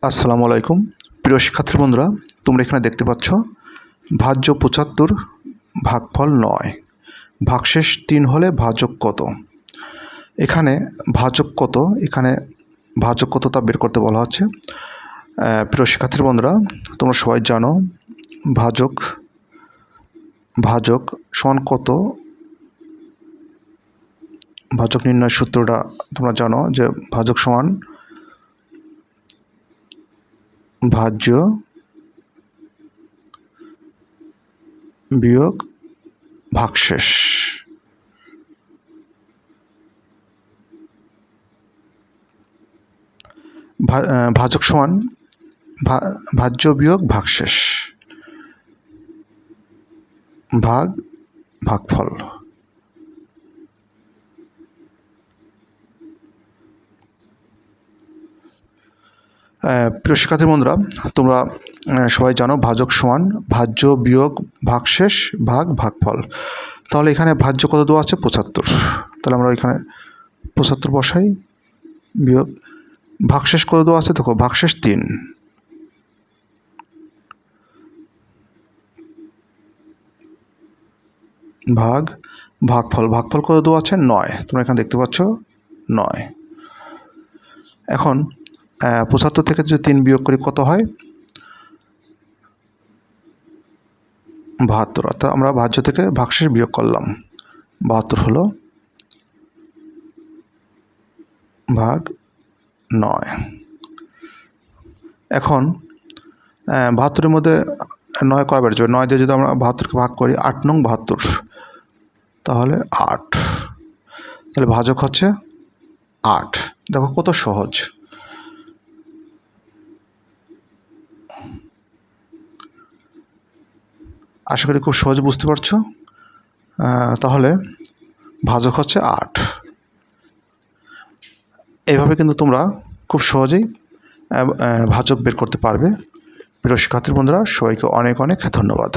আসসালামু আলাইকুম প্রিয় শিক্ষার্থী বন্ধুরা, তোমরা এখানে দেখতে পাচ্ছ ভাজ্য ৭৫ ভাগফল ৯, ভাগশেষ ৩ হলে ভাজক কত। এখানে ভাজক কত, ভাজক কত তা বের করতে বলা হচ্ছে। প্রিয় শিক্ষার্থী বন্ধুরা, তোমরা সবাই জানো ভাজক সমান কত। ভাজক নির্ণয়ের সূত্রটা তোমরা জানো যে ভাজক সমান ভাজ্য বিয়োগ ভাগশেষ। ভাজক সমান ভাজ্য বিয়োগ ভাগশেষ ভাগফল। প্রিয় শিক্ষার্থী বন্ধুরা, তোমরা সবাই জানো ভাজক সমান ভাজ্য বিয়োগ ভাগশেষ ভাগফল। তাহলে এখানে ভাজ্য কত দেওয়া আছে? ৭৫। তাহলে আমরা এখানে ৭৫ বসাই, বিয়োগ ভাগশেষ কত দেওয়া আছে? দেখো ভাগশেষ ৩, ভাগফল কত দেওয়া আছে? ৯। তোমরা এখানে দেখতে পাচ্ছ ৯। এখন ৭৫ থেকে যদি ৩ বিয়োগ করি কত হয়? ৭২। অর্থাৎ আমরা ভাজ্য থেকে ভাগশেষ বিয়োগ করলাম, ৭২ হলো ভাগ ৯। এখন ৭২-এর মধ্যে ৯ কয়বার যাবে? ৯ দিয়ে যদি আমরা ৭২-কে ভাগ করি ৮ নং ৭২, তাহলে ৮। তাহলে ভাজক হচ্ছে ৮। দেখো কত সহজ। আশা করি খুব সহজে বুঝতে পারছো। তাহলে ভাজক হচ্ছে ৮। এইভাবে কিন্তু তোমরা খুব সহজেই ভাজক বের করতে পারবে। প্রিয় শিক্ষার্থী বন্ধুরা, সবাইকে অনেক অনেক ধন্যবাদ।